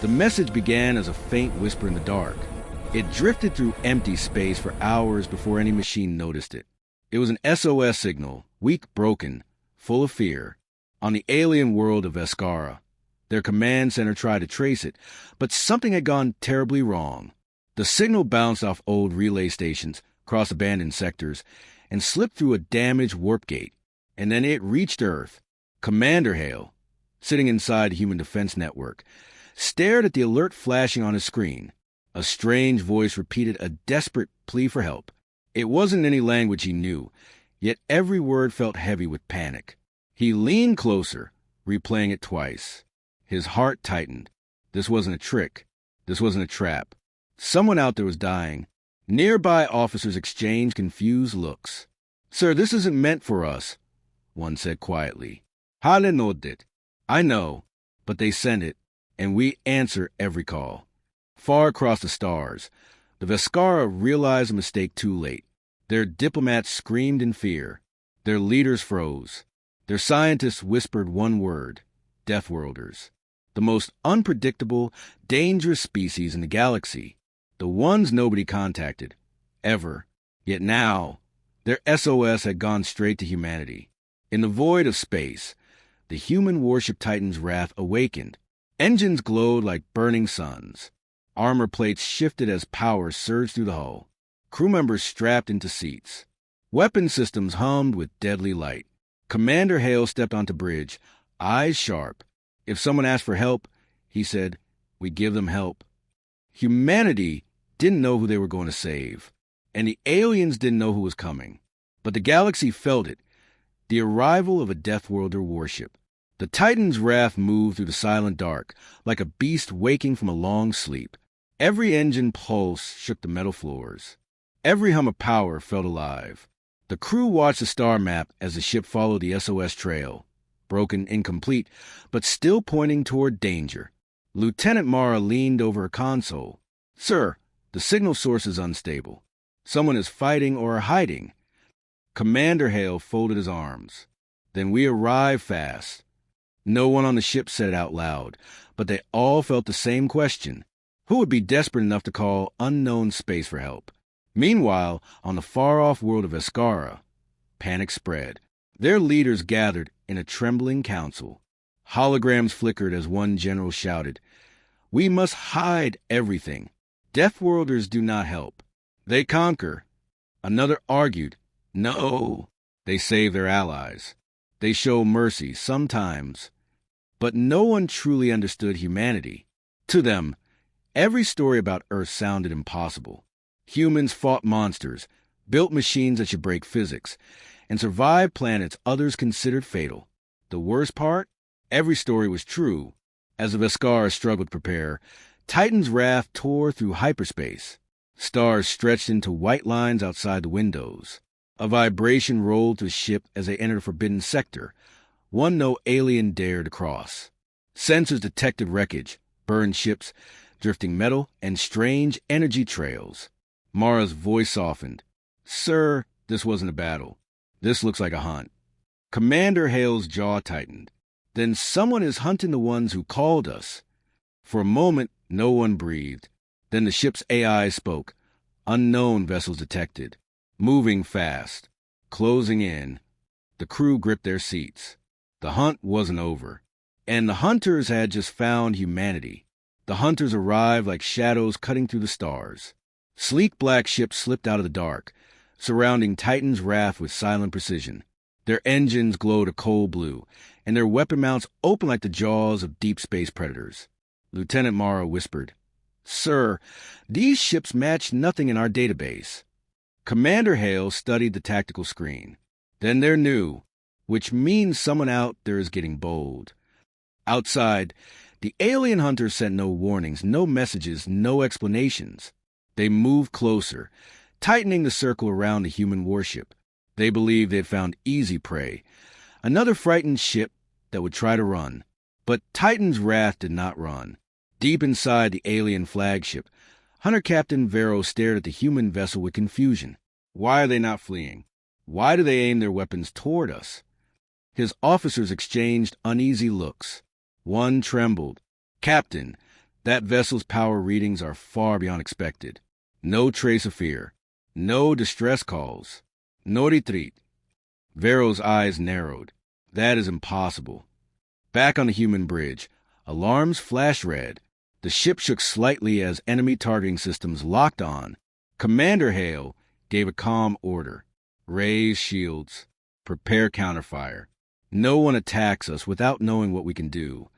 The message began as a faint whisper in the dark. It drifted through empty space for hours before any machine noticed it. It was an SOS signal, weak, broken, full of fear, on the alien world of Vescara. Their command center tried to trace it, but something had gone terribly wrong. The signal bounced off old relay stations, crossed abandoned sectors, and slipped through a damaged warp gate. And then it reached Earth. Commander Hale, sitting inside the Human Defense Network, stared at the alert flashing on his screen. A strange voice repeated a desperate plea for help. It wasn't any language he knew, yet every word felt heavy with panic. He leaned closer, replaying it twice. His heart tightened. This wasn't a trick. This wasn't a trap. Someone out there was dying. Nearby officers exchanged confused looks. "Sir, this isn't meant for us," one said quietly. "Hale nodded. I know, but they sent it, and we answer every call." Far across the stars, the Vescara realized a mistake too late. Their diplomats screamed in fear. Their leaders froze. Their scientists whispered one word: Deathworlders. The most unpredictable, dangerous species in the galaxy. The ones nobody contacted. Ever. Yet now, their SOS had gone straight to humanity. In the void of space, the human warship Titan's wrath awakened. Engines glowed like burning suns. Armor plates shifted as power surged through the hull. Crew members strapped into seats. Weapon systems hummed with deadly light. Commander Hale stepped onto bridge, eyes sharp. If someone asked for help, he said, "We give them help." Humanity didn't know who they were going to save, and the aliens didn't know who was coming. But the galaxy felt it, the arrival of a Deathworlder warship. The Titan's wrath moved through the silent dark, like a beast waking from a long sleep. Every engine pulse shook the metal floors. Every hum of power felt alive. The crew watched the star map as the ship followed the SOS trail, broken, incomplete, but still pointing toward danger. Lieutenant Mara leaned over her console. "Sir, the signal source is unstable. Someone is fighting or hiding." Commander Hale folded his arms. "Then we arrive fast." No one on the ship said it out loud, but they all felt the same question. Who would be desperate enough to call unknown space for help? Meanwhile, on the far-off world of Vescara, panic spread. Their leaders gathered in a trembling council. Holograms flickered as one general shouted, "We must hide everything. Deathworlders do not help. They conquer." Another argued, "No, they save their allies. They show mercy sometimes." But no one truly understood humanity. To them, every story about Earth sounded impossible. Humans fought monsters, built machines that should break physics, and survived planets others considered fatal. The worst part? Every story was true. As the Vescara struggled to prepare, Titan's wrath tore through hyperspace. Stars stretched into white lines outside the windows. A vibration rolled through the ship as they entered a forbidden sector, one no alien dared to cross. Sensors detected wreckage, burned ships, drifting metal, and strange energy trails. Mara's voice softened. "Sir, this wasn't a battle. This looks like a hunt." Commander Hale's jaw tightened. "Then someone is hunting the ones who called us." For a moment, no one breathed. Then the ship's AI spoke. Unknown vessels detected. Moving fast. Closing in. The crew gripped their seats. The hunt wasn't over. And the hunters had just found humanity. The hunters arrived like shadows cutting through the stars. Sleek black ships slipped out of the dark, surrounding Titan's wrath with silent precision. Their engines glowed a cold blue, and their weapon mounts opened like the jaws of deep space predators. Lieutenant Mara whispered, "Sir, these ships match nothing in our database." Commander Hale studied the tactical screen. "Then they're new, which means someone out there is getting bold." Outside, the alien hunters sent no warnings, no messages, no explanations. They moved closer, tightening the circle around the human warship. They believed they had found easy prey, another frightened ship that would try to run. But Titan's wrath did not run. Deep inside the alien flagship, Hunter Captain Vero stared at the human vessel with confusion. Why are they not fleeing? Why do they aim their weapons toward us? His officers exchanged uneasy looks. One trembled. "Captain, That vessel's power readings are far beyond expected. No trace of fear. No distress calls. No retreat. Vero's eyes narrowed. That is impossible. Back on the human bridge, alarms flashed red. The ship shook slightly as enemy targeting systems locked on. Commander Hale gave a calm order. Raise shields. Prepare counterfire. No one attacks us without knowing what we can do.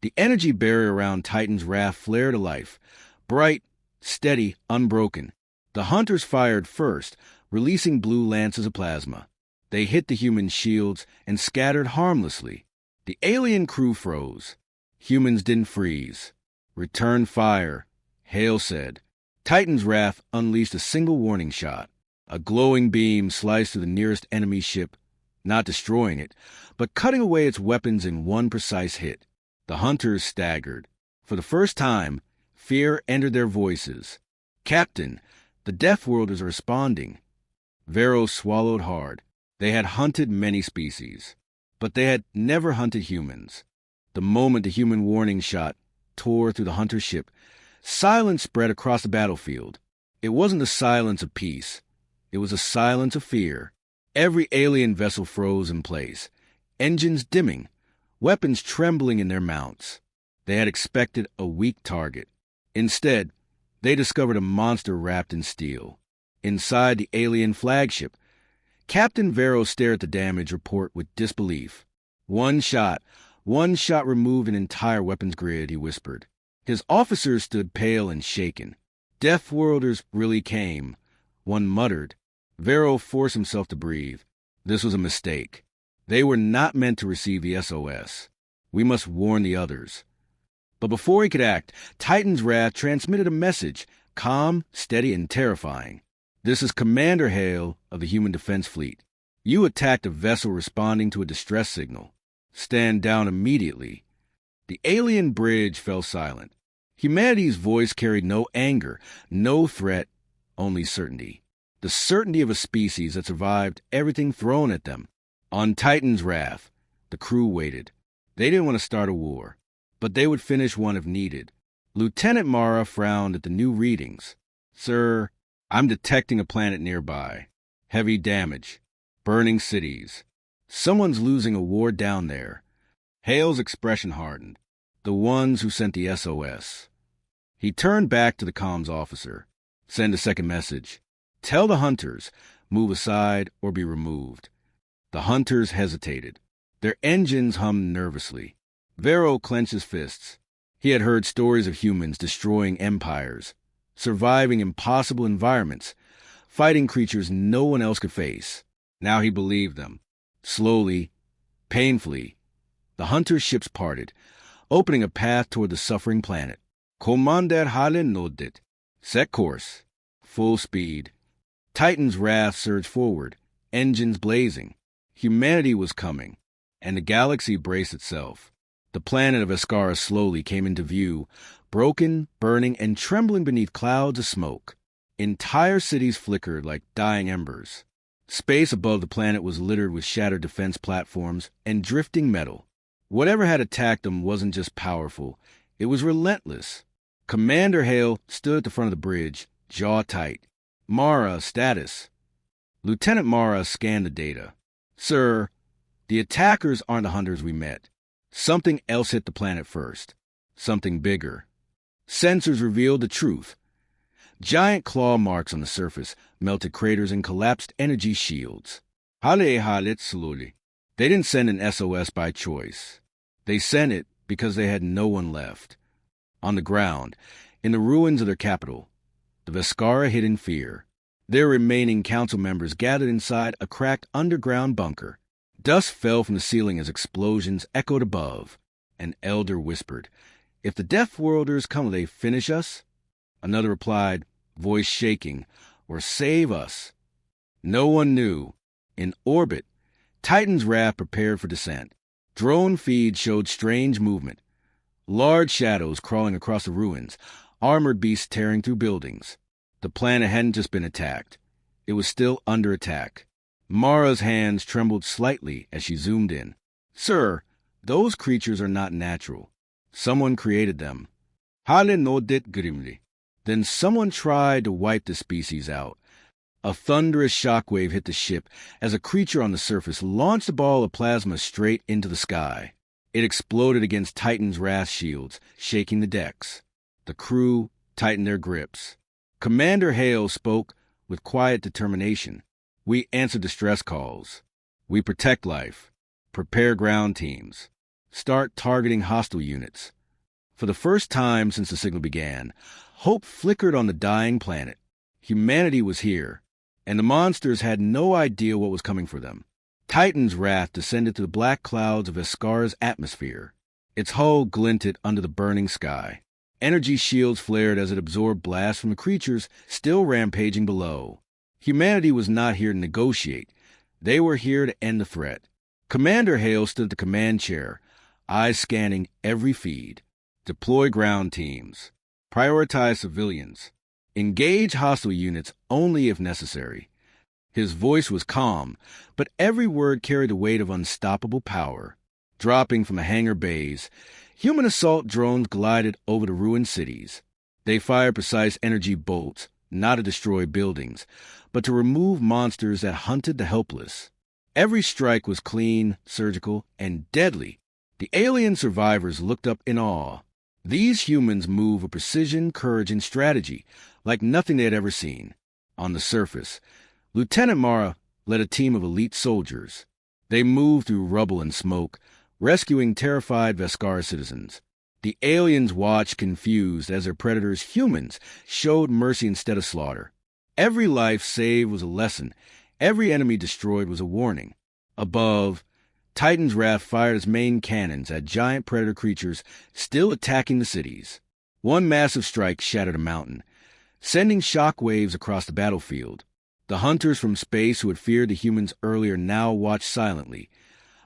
The energy barrier around Titan's raft flared to life. Bright, steady, unbroken. The hunters fired first, releasing blue lances of plasma. They hit the human shields and scattered harmlessly. The alien crew froze. Humans didn't freeze. Return fire, Hale said. Titan's raft unleashed a single warning shot. A glowing beam sliced through the nearest enemy ship, not destroying it, but cutting away its weapons in one precise hit. The hunters staggered. For the first time, fear entered their voices. Captain, the Deathworlders are responding. Vero swallowed hard. They had hunted many species, but they had never hunted humans. The moment the human warning shot tore through the hunter ship, silence spread across the battlefield. It wasn't the silence of peace. It was a silence of fear. Every alien vessel froze in place, engines dimming, weapons trembling in their mounts. They had expected a weak target. Instead, they discovered a monster wrapped in steel. Inside the alien flagship, Captain Vero stared at the damage report with disbelief. One shot removed an entire weapons grid, he whispered. His officers stood pale and shaken. Deathworlders really came, one muttered. Vero forced himself to breathe. This was a mistake. They were not meant to receive the SOS. We must warn the others. But before he could act, Titan's raft transmitted a message, calm, steady, and terrifying. This is Commander Hale of the Human Defense Fleet. You attacked a vessel responding to a distress signal. Stand down immediately. The alien bridge fell silent. Humanity's voice carried no anger, no threat, only certainty. The certainty of a species that survived everything thrown at them. On Titan's raft, the crew waited. They didn't want to start a war, but they would finish one if needed. Lieutenant Mara frowned at the new readings. Sir, I'm detecting a planet nearby. Heavy damage. Burning cities. Someone's losing a war down there. Hale's expression hardened. The ones who sent the SOS. He turned back to the comms officer. Send a second message. Tell the hunters, move aside or be removed. The hunters hesitated. Their engines hummed nervously. Vero clenched his fists. He had heard stories of humans destroying empires, surviving impossible environments, fighting creatures no one else could face. Now he believed them. Slowly, painfully, the hunter ships parted, opening a path toward the suffering planet. Commander Hale nodded. Set course. Full speed. Titan's raft surged forward, engines blazing. Humanity was coming, and the galaxy braced itself. The planet of Escara slowly came into view, broken, burning, and trembling beneath clouds of smoke. Entire cities flickered like dying embers. Space above the planet was littered with shattered defense platforms and drifting metal. Whatever had attacked them wasn't just powerful, it was relentless. Commander Hale stood at the front of the bridge, jaw tight. Mara, status. Lieutenant Mara scanned the data. Sir, the attackers aren't the hunters we met. Something else hit the planet first. Something bigger. Sensors revealed the truth. Giant claw marks on the surface, melted craters, and collapsed energy shields. Hale slowly. They didn't send an SOS by choice. They sent it because they had no one left. On the ground, in the ruins of their capital, the Vescara hid in fear. Their remaining council members gathered inside a cracked underground bunker. Dust fell from the ceiling as explosions echoed above. An elder whispered, "If the Deathworlders come, will they finish us?" Another replied, voice shaking, "Or save us." No one knew. In orbit, Titan's raft prepared for descent. Drone feeds showed strange movement. Large shadows crawling across the ruins, armored beasts tearing through buildings. The planet hadn't just been attacked. It was still under attack. Mara's hands trembled slightly as she zoomed in. Sir, those creatures are not natural. Someone created them. Hale nodded grimly. Then someone tried to wipe the species out. A thunderous shockwave hit the ship as a creature on the surface launched a ball of plasma straight into the sky. It exploded against Titan's wrath shields, shaking the decks. The crew tightened their grips. Commander Hale spoke with quiet determination. We answer distress calls. We protect life. Prepare ground teams. Start targeting hostile units. For the first time since the signal began, hope flickered on the dying planet. Humanity was here, and the monsters had no idea what was coming for them. Titan's wrath descended to the black clouds of Escar's atmosphere. Its hull glinted under the burning sky. Energy shields flared as it absorbed blasts from the creatures still rampaging below. Humanity was not here to negotiate. They were here to end the threat. Commander Hale stood at the command chair, eyes scanning every feed. Deploy ground teams. Prioritize civilians. Engage hostile units only if necessary. His voice was calm, but every word carried the weight of unstoppable power. Dropping from the hangar bays, human assault drones glided over the ruined cities. They fired precise energy bolts, not to destroy buildings, but to remove monsters that hunted the helpless. Every strike was clean, surgical, and deadly. The alien survivors looked up in awe. These humans move with precision, courage, and strategy, like nothing they had ever seen. On the surface, Lieutenant Mara led a team of elite soldiers. They moved through rubble and smoke, rescuing terrified Veskar citizens. The aliens watched confused as their predators, humans, showed mercy instead of slaughter. Every life saved was a lesson. Every enemy destroyed was a warning. Above, Titan's wrath fired its main cannons at giant predator creatures still attacking the cities. One massive strike shattered a mountain, sending shock waves across the battlefield. The hunters from space who had feared the humans earlier now watched silently,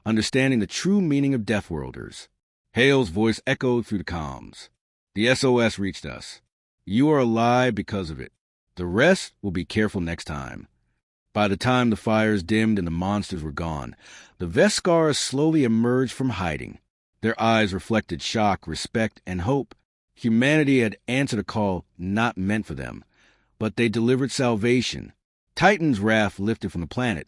understanding the true meaning of Deathworlders. Hale's voice echoed through the comms. The SOS reached us. You are alive because of it. The rest will be careful next time. By the time the fires dimmed and the monsters were gone, the Veskars slowly emerged from hiding. Their eyes reflected shock, respect, and hope. Humanity had answered a call not meant for them, but they delivered salvation. Titan's wrath lifted from the planet,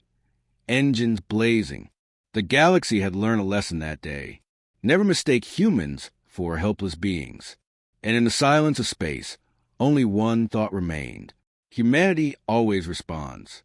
engines blazing. The galaxy had learned a lesson that day. Never mistake humans for helpless beings. And in the silence of space, only one thought remained. Humanity always responds.